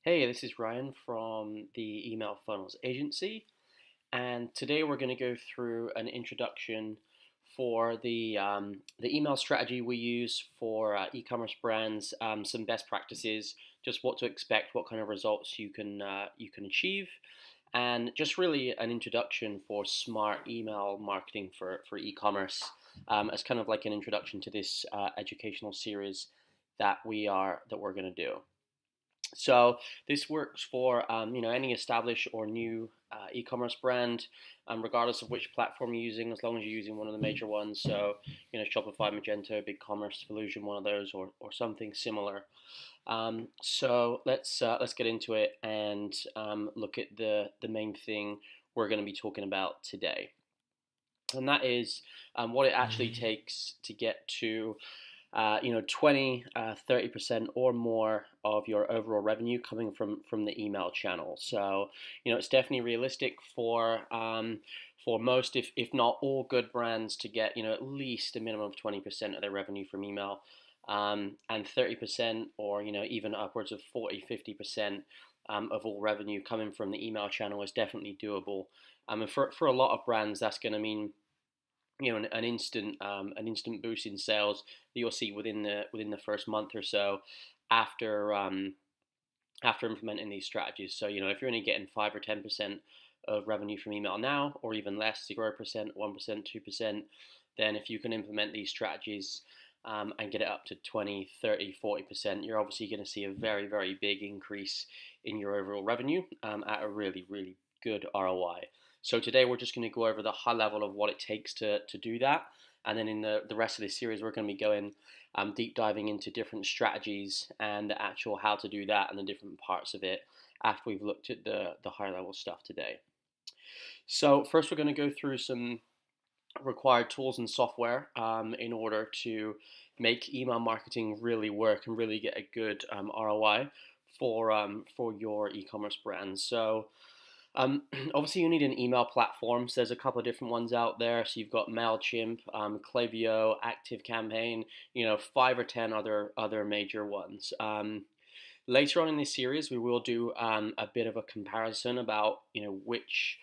Hey, this is Ryan from the Email Funnels Agency, and today we're going to go through an introduction for the email strategy we use for e-commerce brands, some best practices, just what to expect, what kind of results you can achieve, and just really an introduction for smart email marketing for e-commerce, as kind of like an introduction to this educational series that we're going to do. So this works for any established or new e-commerce brand, regardless of which platform you're using, as long as you're using one of the major ones. So Shopify, Magento, BigCommerce, Solution, one of those, or something similar. So let's get into it and look at the main thing we're going to be talking about today, and that is what it actually takes to get to 20, 30% or more of your overall revenue coming from the email channel. So, it's definitely realistic for most, if not all, good brands to get, at least a minimum of 20% of their revenue from email, and 30% or, even upwards of 40, 50% of all revenue coming from the email channel is definitely doable. And for a lot of brands, that's going to mean an instant boost in sales that you'll see within the first month or so after implementing these strategies. So if you're only getting 5 or 10% of revenue from email now, or even less, 0%, 1%, 2%, then if you can implement these strategies and get it up to 20, 30, 40%, you're obviously going to see a very, very big increase in your overall revenue at a really, really good ROI. So today we're just going to go over the high level of what it takes to do that. And then in the rest of this series, we're going to be going deep diving into different strategies and the actual how to do that and the different parts of it after we've looked at the higher level stuff today. So first we're going to go through some required tools and software in order to make email marketing really work and really get a good ROI for your e-commerce brand. So obviously, you need an email platform. So there's a couple of different ones out there. So you've got Mailchimp, Klaviyo, ActiveCampaign, 5 or 10 other major ones. Later on in this series, we will do a bit of a comparison about which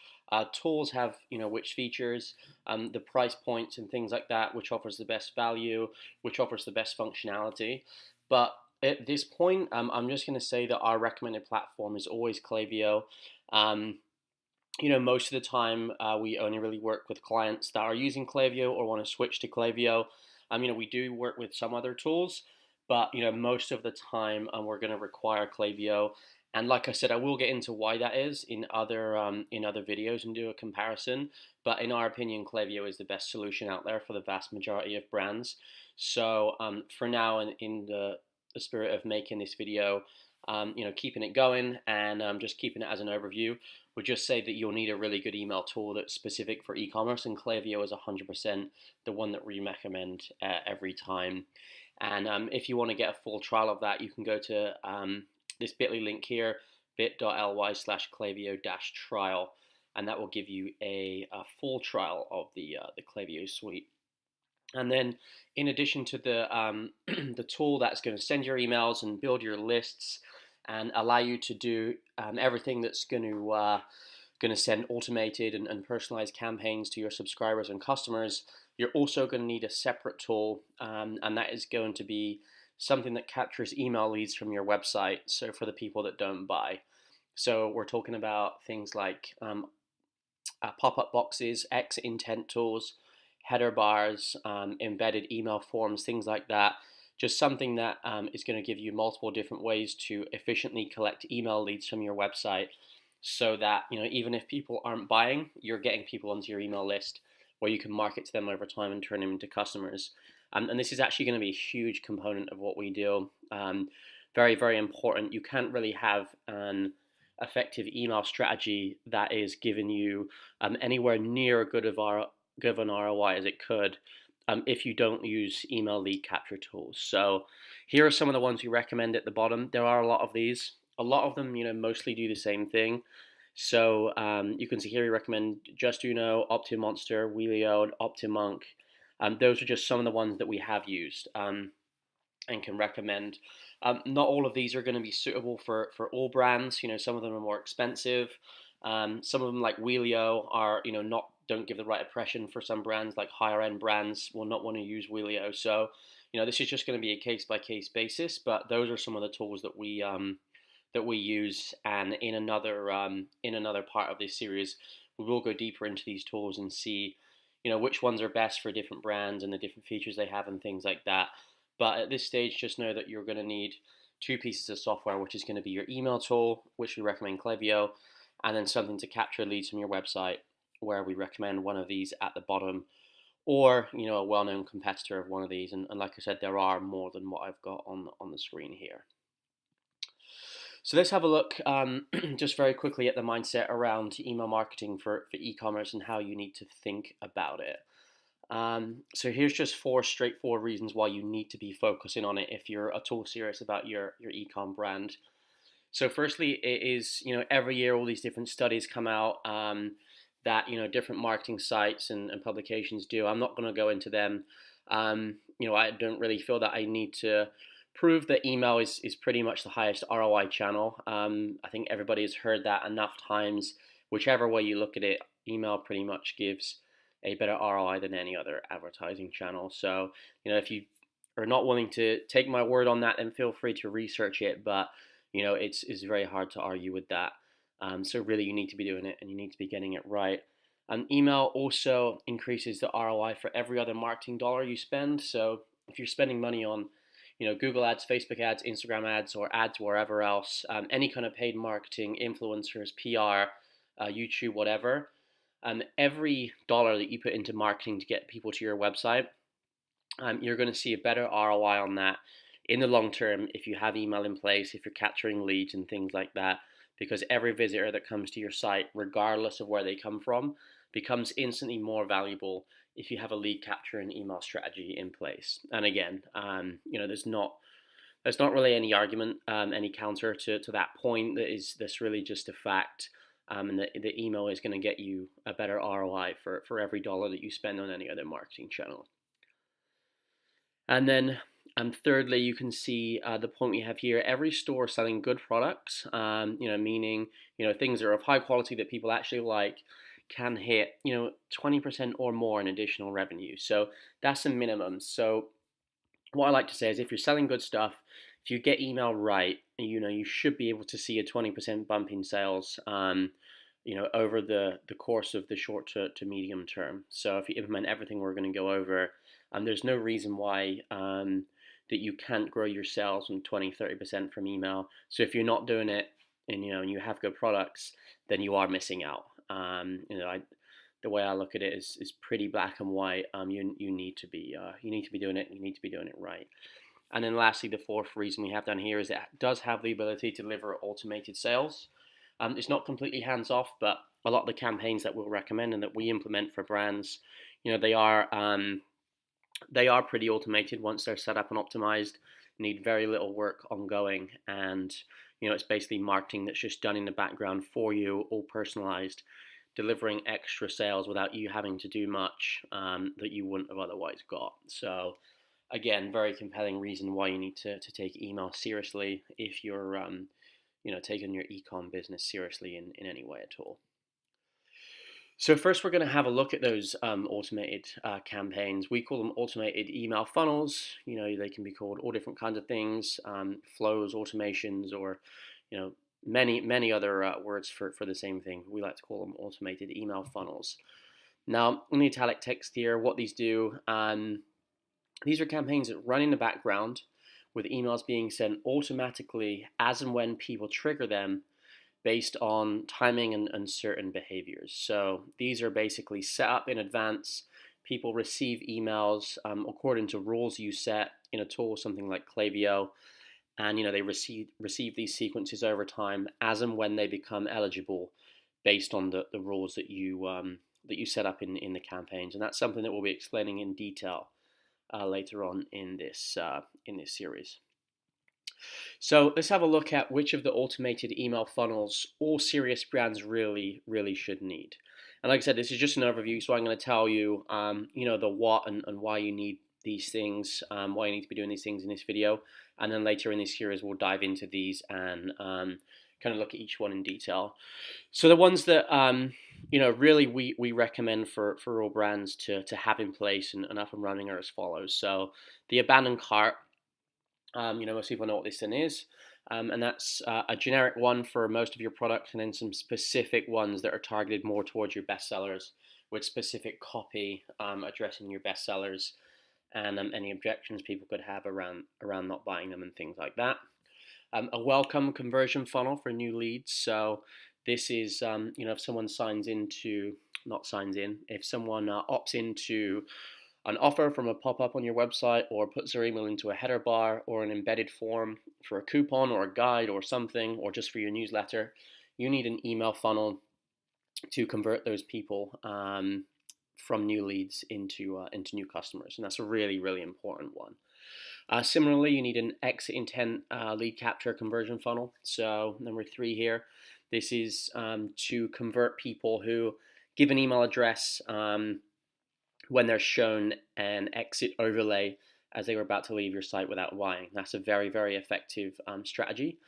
tools have which features, the price points and things like that, which offers the best value, which offers the best functionality. But at this point, I'm just going to say that our recommended platform is always Klaviyo. Most of the time we only really work with clients that are using Klaviyo or want to switch to Klaviyo. We do work with some other tools, but most of the time we're going to require Klaviyo. And like I said, I will get into why that is in other videos and do a comparison. But in our opinion, Klaviyo is the best solution out there for the vast majority of brands. So for now, in the spirit of making this video, keeping it going and just keeping it as an overview, would just say that you'll need a really good email tool that's specific for e-commerce, and Klaviyo is 100% the one that we recommend every time. And if you want to get a full trial of that, you can go to this bit.ly link here, bit.ly/Klaviyo-trial, and that will give you a full trial of the Klaviyo suite. And then, in addition to the the tool that's going to send your emails and build your lists and allow you to do everything that's going to send automated and personalized campaigns to your subscribers and customers, you're also going to need a separate tool, and that is going to be something that captures email leads from your website. So for the people that don't buy, so we're talking about things like pop-up boxes, X intent tools, header bars, embedded email forms, things like that. Just something that is going to give you multiple different ways to efficiently collect email leads from your website, so that even if people aren't buying, you're getting people onto your email list where you can market to them over time and turn them into customers. And this is actually going to be a huge component of what we do. Very, very important. You can't really have an effective email strategy that is giving you anywhere near a good of an ROI as it could if you don't use email lead capture tools. So here are some of the ones we recommend at the bottom. There are a lot of these. A lot of them, mostly do the same thing. So you can see here we recommend Justuno, OptiMonster, Wheelio, OptiMonk. Those are just some of the ones that we have used and can recommend. Not all of these are going to be suitable for all brands. Some of them are more expensive. Some of them, like Wheelio, are not don't give the right impression for some brands. Like higher end brands will not want to use Wheelio. So this is just going to be a case by case basis. But those are some of the tools that we use. And in another part of this series, we will go deeper into these tools and see which ones are best for different brands and the different features they have and things like that. But at this stage, just know that you're going to need two pieces of software, which is going to be your email tool, which we recommend Klaviyo, and then something to capture leads from your website, where we recommend one of these at the bottom, or a well-known competitor of one of these. And like I said, there are more than what I've got on the screen here. So let's have a look just very quickly at the mindset around email marketing for e-commerce and how you need to think about it. So here's just 4 straightforward reasons why you need to be focusing on it if you're at all serious about your e-com brand. So firstly, it is, every year all these different studies come out that, different marketing sites and publications do. I'm not going to go into them. I don't really feel that I need to prove that email is pretty much the highest ROI channel. I think everybody has heard that enough times. Whichever way you look at it, email pretty much gives a better ROI than any other advertising channel. So, if you are not willing to take my word on that, then feel free to research it. But, it's very hard to argue with that. So really, you need to be doing it and you need to be getting it right. Email also increases the ROI for every other marketing dollar you spend. So if you're spending money on Google ads, Facebook ads, Instagram ads, or ads wherever else, any kind of paid marketing, influencers, PR, YouTube, whatever, every dollar that you put into marketing to get people to your website, you're going to see a better ROI on that in the long term if you have email in place, if you're capturing leads and things like that, because every visitor that comes to your site, regardless of where they come from, becomes instantly more valuable if you have a lead capture and email strategy in place. And again, there's not really any argument, any counter to that point. That's really just a fact. And the email is going to get you a better ROI for every dollar that you spend on any other marketing channel. And then thirdly, you can see the point we have here. Every store selling good products, meaning things that are of high quality that people actually like, can hit 20% or more in additional revenue. So that's a minimum. So what I like to say is, if you're selling good stuff, if you get email right, you should be able to see a 20% bump in sales over the course of the short to medium term. So if you implement everything we're going to go over, there's no reason why that you can't grow your sales from 20-30% from email. So if you're not doing it and you have good products, then you are missing out. The way I look at it is pretty black and white. You need to be doing it. You need to be doing it right. And then lastly, the 4th reason we have down here is it does have the ability to deliver automated sales. It's not completely hands off, but a lot of the campaigns that we'll recommend and that we implement for brands, they are pretty automated once they're set up and optimized. Need very little work ongoing, and it's basically marketing that's just done in the background for you, all personalized, delivering extra sales without you having to do much that you wouldn't have otherwise got. So again, very compelling reason why you need to take email seriously if you're taking your e-com business seriously in any way at all. So first, we're going to have a look at those automated campaigns. We call them automated email funnels. They can be called all different kinds of things, flows, automations, or many other words for the same thing. We like to call them automated email funnels. Now, in the italic text here, what these do, these are campaigns that run in the background with emails being sent automatically as and when people trigger them, based on timing and certain behaviors. So these are basically set up in advance. People receive emails according to rules you set in a tool, something like Klaviyo, and they receive these sequences over time as and when they become eligible, based on the rules that you set up in the campaigns. And that's something that we'll be explaining in detail later on in this series. So let's have a look at which of the automated email funnels all serious brands really should need. And like I said, this is just an overview, so I'm going to tell you, the what and why you need these things, why you need to be doing these things in this video. And then later in this series, we'll dive into these and kind of look at each one in detail. So the ones that really we recommend for all brands to have in place and up and running are as follows. So the abandoned cart, most people know what this thing is. And that's a generic one for most of your products, and then some specific ones that are targeted more towards your bestsellers with specific copy addressing your bestsellers and any objections people could have around not buying them and things like that. A welcome conversion funnel for new leads. So this is, if someone if someone opts into an offer from a pop-up on your website or puts their email into a header bar or an embedded form for a coupon or a guide or something, or just for your newsletter, you need an email funnel to convert those people from new leads into new customers. And that's a really, really important one. Similarly, you need an exit intent lead capture conversion funnel. So number 3 here, this is to convert people who give an email address when they're shown an exit overlay as they were about to leave your site without buying. That's a very, very effective strategy.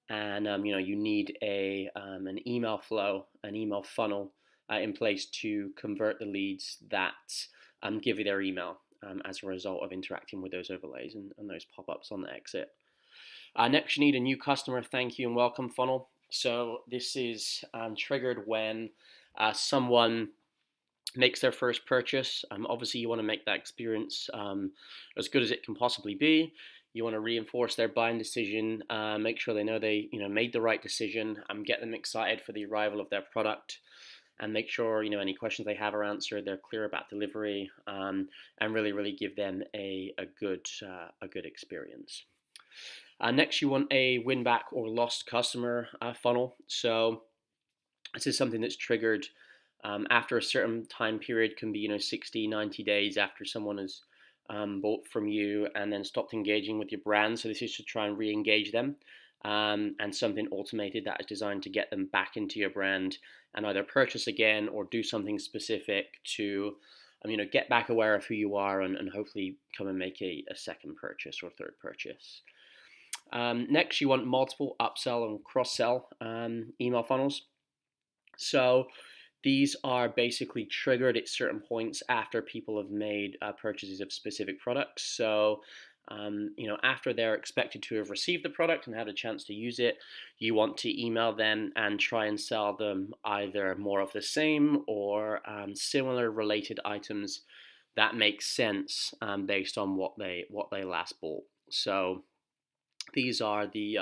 And you need an email flow, an email funnel in place to convert the leads that give you their email as a result of interacting with those overlays and those pop-ups on the exit. Next, you need a new customer thank you and welcome funnel. So this is triggered when someone makes their first purchase. Obviously, you want to make that experience as good as it can possibly be. You want to reinforce their buying decision, make sure they know they made the right decision, get them excited for the arrival of their product, and make sure any questions they have are answered. They're clear about delivery, and really, really give them a good experience. Next, you want a win back or lost customer funnel. So this is something that's triggered after a certain time period, can be 60, 90 days after someone has bought from you and then stopped engaging with your brand. So this is to try and re-engage them, and something automated that is designed to get them back into your brand and either purchase again or do something specific to get back aware of who you are and hopefully come and make a second purchase or third purchase. Next, you want multiple upsell and cross-sell email funnels. So these are basically triggered at certain points after people have made purchases of specific products. So, after they're expected to have received the product and had a chance to use it, you want to email them and try and sell them either more of the same or similar related items that make sense based on what they last bought. So these are the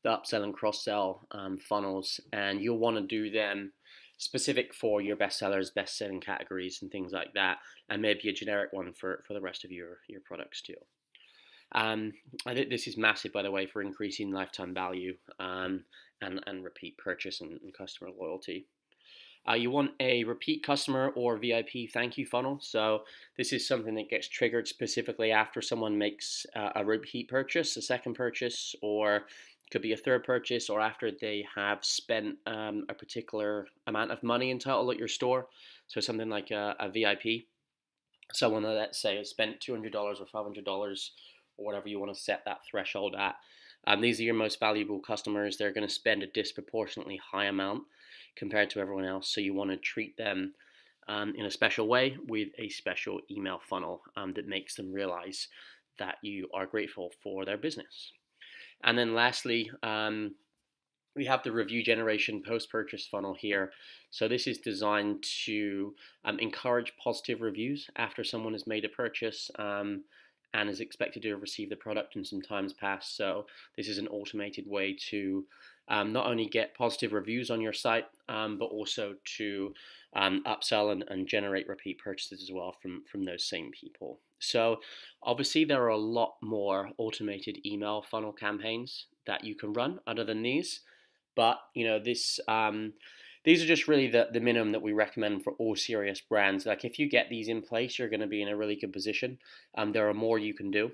upsell and cross-sell funnels, and you'll want to do them specific for your bestsellers, best-selling categories, and things like that, and maybe a generic one for the rest of your products too. I think this is massive, by the way, for increasing lifetime value and repeat purchase and customer loyalty. You want a repeat customer or VIP thank you funnel. So this is something that gets triggered specifically after someone makes a repeat purchase, a second purchase, or could be a third purchase, or after they have spent a particular amount of money in total at your store. So something like a VIP, someone that, let's say, has spent $200 or $500 or whatever you want to set that threshold at. These are your most valuable customers. They're going to spend a disproportionately high amount compared to everyone else. So you want to treat them in a special way with a special email funnel that makes them realize that you are grateful for their business. And then lastly, we have the review generation post-purchase funnel here. So this is designed to encourage positive reviews after someone has made a purchase and is expected to have received the product in some times past. So this is an automated way to not only get positive reviews on your site, but also to upsell and generate repeat purchases as well from those same people. So obviously there are a lot more automated email funnel campaigns that you can run other than these, but these are just really the minimum that we recommend for all serious brands. Like if you get these in place, you're going to be in a really good position. There are more you can do,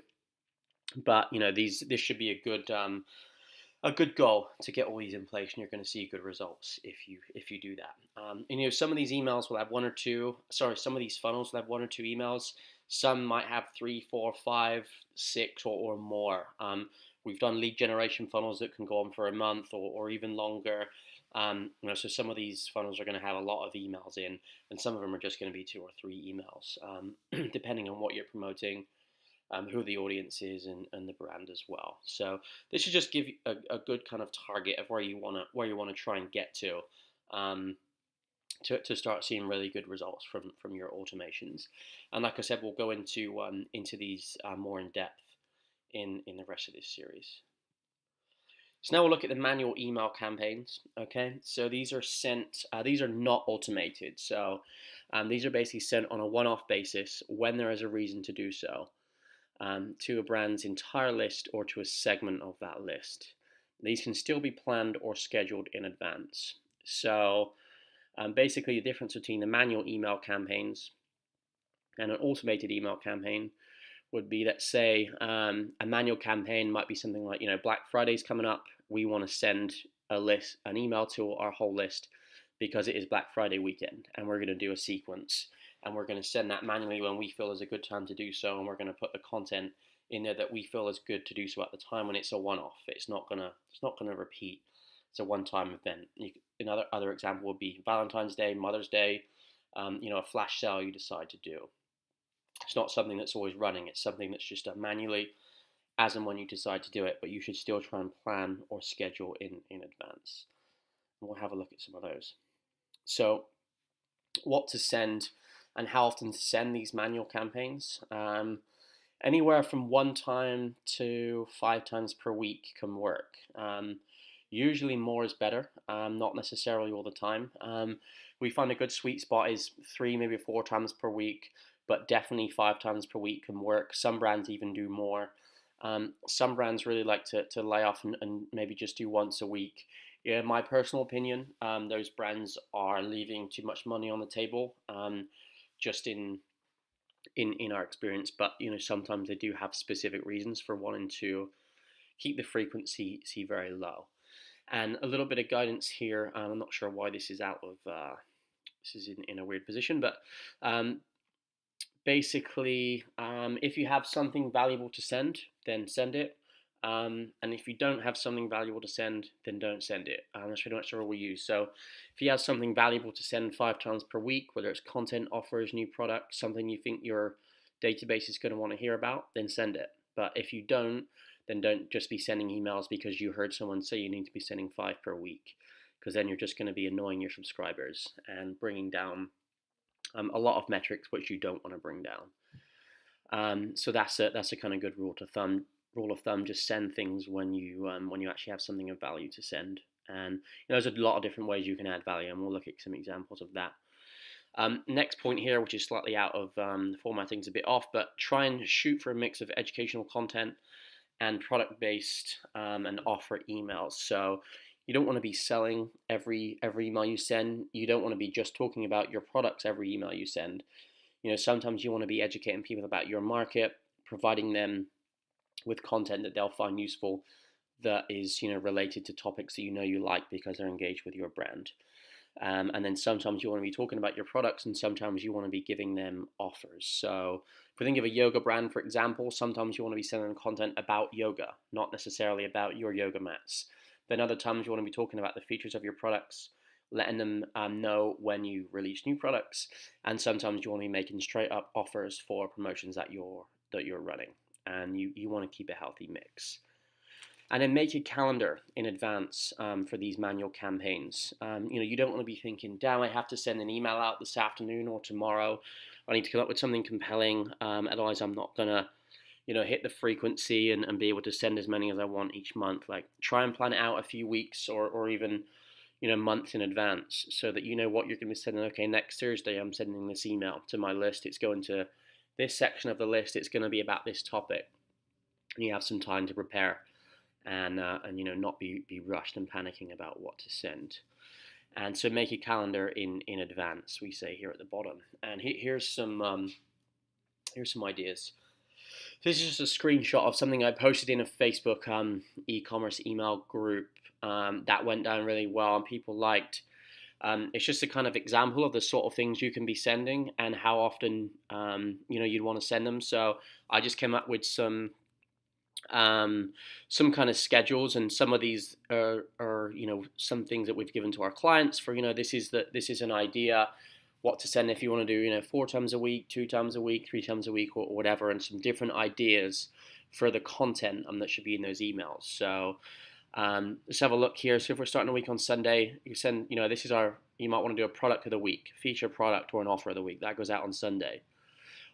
but this should be a good goal to get all these in place, and you're going to see good results if you do that. Some of these emails will have some of these funnels will have 1 or 2 emails. Some might have 3, 4, 5, 6, or more. We've done lead generation funnels that can go on for a month or even longer. So some of these funnels are going to have a lot of emails in, and some of them are just going to be 2 or 3 emails, depending on what you're promoting, who the audience is, and the brand as well. So this should just give you a good kind of target of where you want to try and get to. To start seeing really good results from your automations. And like I said, we'll go into these more in depth in the rest of this series. So now we'll look at the manual email campaigns. Okay, so these are sent. These are not automated. So these are basically sent on a one-off basis when there is a reason to do so, to a brand's entire list or to a segment of that list. These can still be planned or scheduled in advance. So basically, the difference between the manual email campaigns and an automated email campaign would be that, say, a manual campaign might be something like, Black Friday's coming up. We want to send an email to our whole list because it is Black Friday weekend, and we're going to do a sequence, and we're going to send that manually when we feel is a good time to do so, and we're going to put the content in there that we feel is good to do so at the time when it's a one-off. It's not gonna repeat. It's a one-time event. Another example would be Valentine's Day, Mother's Day, a flash sale you decide to do. It's not something that's always running. It's something that's just done manually as and when you decide to do it, but you should still try and plan or schedule in advance. And we'll have a look at some of those. So what to send and how often to send these manual campaigns. Anywhere from 1 time to 5 times per week can work. Usually more is better, not necessarily all the time. We find a good sweet spot is 3, maybe 4 times per week, but definitely 5 times per week can work. Some brands even do more. Some brands really like to lay off and maybe just do once a week. Yeah, in my personal opinion, those brands are leaving too much money on the table, just in our experience. But sometimes they do have specific reasons for wanting to keep the frequency very low. And a little bit of guidance here. I'm not sure why this is this is in a weird position, but basically, if you have something valuable to send, then send it. And if you don't have something valuable to send, then don't send it. That's pretty much the rule we use. So if you have something valuable to send 5 times per week, whether it's content, offers, new products, something you think your database is going to want to hear about, then send it. But if you don't, then don't just be sending emails because you heard someone say you need to be sending 5 per week, because then you're just going to be annoying your subscribers and bringing down a lot of metrics which you don't want to bring down. So that's a kind of good rule of thumb. Just send things when you actually have something of value to send. And there's a lot of different ways you can add value, and we'll look at some examples of that. Next point here, which is slightly out of the formatting's a bit off, but try and shoot for a mix of educational content and product-based and offer emails. So you don't want to be selling every email you send. You don't want to be just talking about your products every email you send. Sometimes you want to be educating people about your market, providing them with content that they'll find useful, that is related to topics that you like because they're engaged with your brand. And then sometimes you want to be talking about your products, and sometimes you want to be giving them offers. So if we think of a yoga brand, for example, sometimes you want to be sending content about yoga, not necessarily about your yoga mats. Then other times you want to be talking about the features of your products, letting them know when you release new products. And sometimes you want to be making straight up offers for promotions that you're running. And you want to keep a healthy mix. And then make a calendar in advance for these manual campaigns. You don't want to be thinking, damn, I have to send an email out this afternoon or tomorrow. I need to come up with something compelling. Otherwise, I'm not going to hit the frequency and be able to send as many as I want each month. Like, try and plan it out a few weeks or even months in advance, so that you know what you're going to be sending. Okay, next Thursday I'm sending this email to my list. It's going to this section of the list. It's going to be about this topic, and you have some time to prepare and not be rushed and panicking about what to send. And so make a calendar in advance, we say here at the bottom. And here's some ideas. This is just a screenshot of something I posted in a Facebook e-commerce email group that went down really well and people liked. It's just a kind of example of the sort of things you can be sending and how often you'd want to send them. So I just came up with some kind of schedules, and some of these are some things that we've given to our clients for this is an idea what to send if you want to do 4 times a week, 2 times a week, 3 times a week, or whatever, and some different ideas for the content that should be in those emails. So let's have a look here. So if we're starting a week on Sunday, you send you might want to do a product of the week, feature product, or an offer of the week that goes out on Sunday.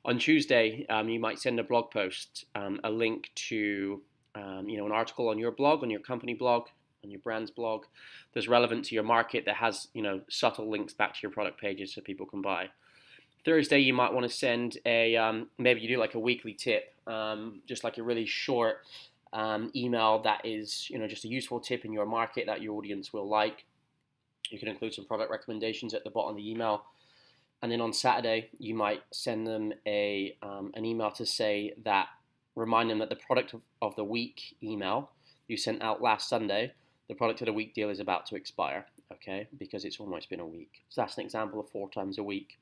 On Tuesday, you might send a blog post, a link to an article on your blog, on your company blog, on your brand's blog that's relevant to your market, that has subtle links back to your product pages so people can buy. Thursday, you might want to send maybe you do like a weekly tip, just like a really short email that is just a useful tip in your market that your audience will like. You can include some product recommendations at the bottom of the email. And then on Saturday, you might send them an email to say that, remind them that the product of the week email you sent out last Sunday, the product of the week deal is about to expire, okay, because it's almost been a week. So that's an example of 4 times a week.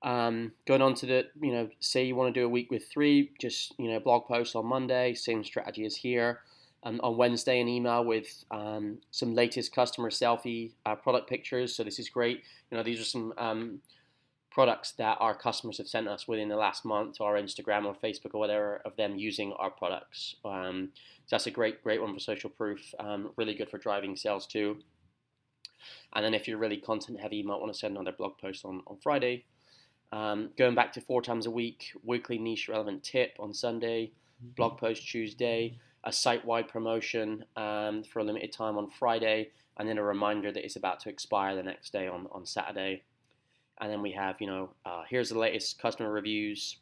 Going on to the, say you want to do a week with 3, just, blog post on Monday, same strategy as here. On Wednesday, an email with some latest customer selfie product pictures. So this is great. These are some products that our customers have sent us within the last month to our Instagram or Facebook or whatever of them using our products. So that's a great one for social proof. Really good for driving sales too. And then if you're really content heavy, you might want to send another blog post on Friday. Going back to 4 times a week, weekly niche relevant tip on Sunday, blog post Tuesday, a site-wide promotion for a limited time on Friday, and then a reminder that it's about to expire the next day on Saturday. And then we have, here's the latest customer reviews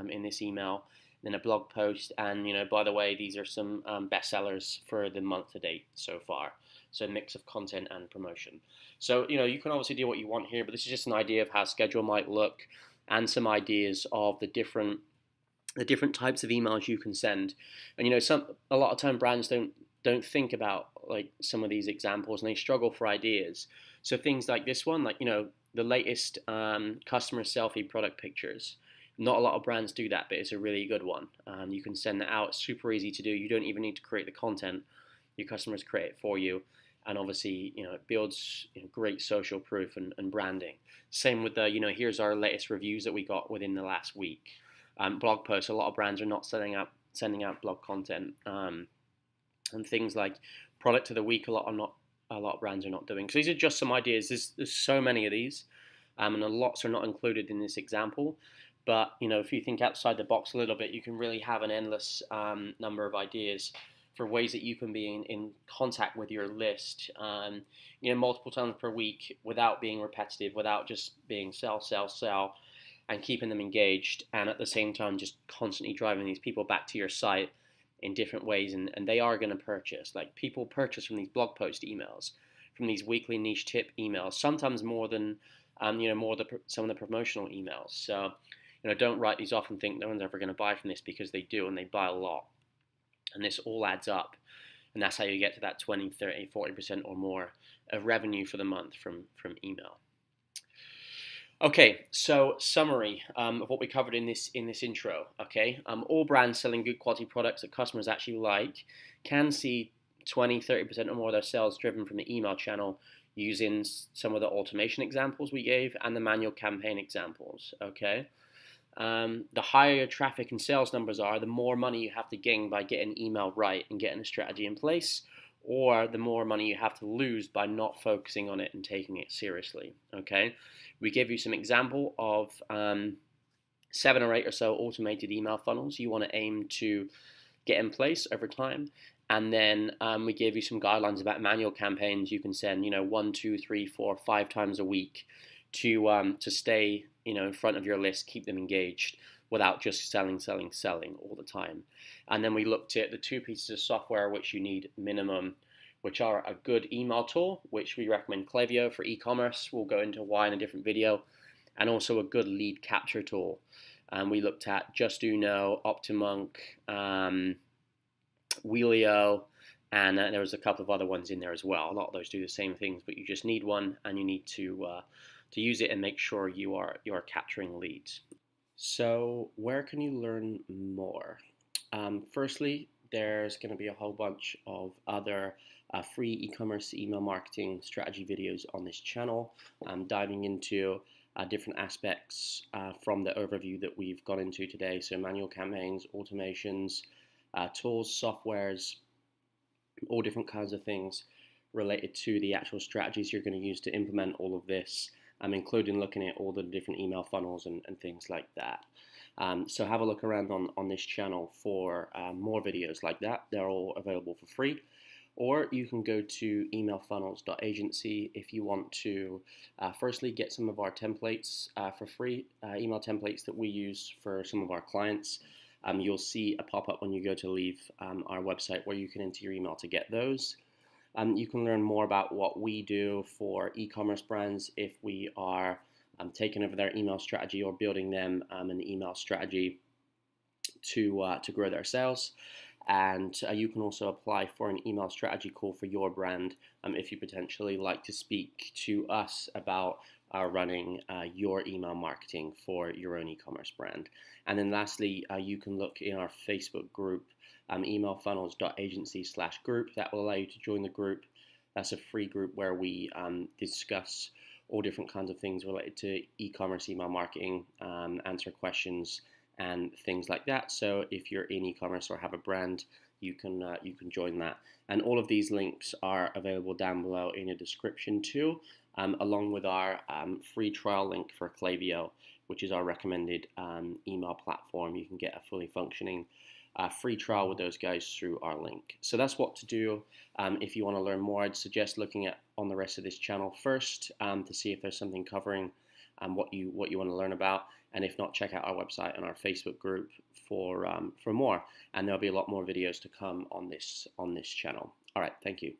in this email, then a blog post, and, by the way, these are some bestsellers for the month to date so far. So a mix of content and promotion. So, you can obviously do what you want here, but this is just an idea of how a schedule might look and some ideas of the different types of emails you can send. And a lot of time brands don't think about like some of these examples, and they struggle for ideas. So things like this one, like the latest customer selfie product pictures. Not a lot of brands do that, but it's a really good one. You can send that out. It's super easy to do. You don't even need to create the content. Your customers create it for you. And obviously, it builds great social proof and branding. Same with the, here's our latest reviews that we got within the last week. Blog posts, a lot of brands are not sending out blog content. And things like product of the week, a lot of brands are not doing. So these are just some ideas. There's so many of these, and lots are not included in this example. But if you think outside the box a little bit, you can really have an endless number of ideas for ways that you can be in contact with your list, multiple times per week without being repetitive, without just being sell, and keeping them engaged, and at the same time just constantly driving these people back to your site in different ways, and they are going to purchase. Like, people purchase from these blog post emails, from these weekly niche tip emails, sometimes more than some of the promotional emails. So don't write these off and think no one's ever going to buy from this, because they do, and they buy a lot. And this all adds up, and that's how you get to that 20, 30, 40% or more of revenue for the month from email. Okay, so summary of what we covered in this intro. Okay, all brands selling good quality products that customers actually like can see 20, 30% or more of their sales driven from the email channel using some of the automation examples we gave and the manual campaign examples. Okay. The higher your traffic and sales numbers are, the more money you have to gain by getting email right and getting a strategy in place, or the more money you have to lose by not focusing on it and taking it seriously. Okay, we gave you some example of 7 or 8 or so automated email funnels you want to aim to get in place over time. And then we gave you some guidelines about manual campaigns you can send, 1, 2, 3, 4, 5 times a week to stay in front of your list, keep them engaged without just selling all the time. And then we looked at the 2 pieces of software which you need minimum, which are a good email tool, which we recommend Klaviyo for e-commerce. We'll go into why in a different video, and also a good lead capture tool. We looked at Just Do Know, Optimonk, Wheelio, And there was a couple of other ones in there as well. A lot of those do the same things, but you just need one, and you need to use it and make sure you are capturing leads. So where can you learn more? Firstly, there's going to be a whole bunch of other free e-commerce email marketing strategy videos on this channel, diving into different aspects from the overview that we've gone into today. So manual campaigns, automations, tools, softwares, all different kinds of things related to the actual strategies you're going to use to implement all of this, including looking at all the different email funnels and things like that. So have a look around on this channel for more videos like that. They're all available for free. Or you can go to emailfunnels.agency if you want to firstly get some of our templates for free, email templates that we use for some of our clients. You'll see a pop-up when you go to leave our website where you can enter your email to get those. You can learn more about what we do for e-commerce brands if we are taking over their email strategy or building them an email strategy to grow their sales. And you can also apply for an email strategy call for your brand if you potentially like to speak to us about running your email marketing for your own e-commerce brand. And then lastly, you can look in our Facebook group, emailfunnels.agency/group. That will allow you to join the group. That's a free group where we discuss all different kinds of things related to e-commerce email marketing, answer questions, and things like that. So if you're in e-commerce or have a brand, you can join that. And all of these links are available down below in the description too, along with our free trial link for Klaviyo, which is our recommended email platform. You can get a fully functioning free trial with those guys through our link. So that's what to do. If you want to learn more, I'd suggest looking at on the rest of this channel first to see if there's something covering what you want to learn about. And if not, check out our website and our Facebook group for more. And there'll be a lot more videos to come on this channel. All right, thank you.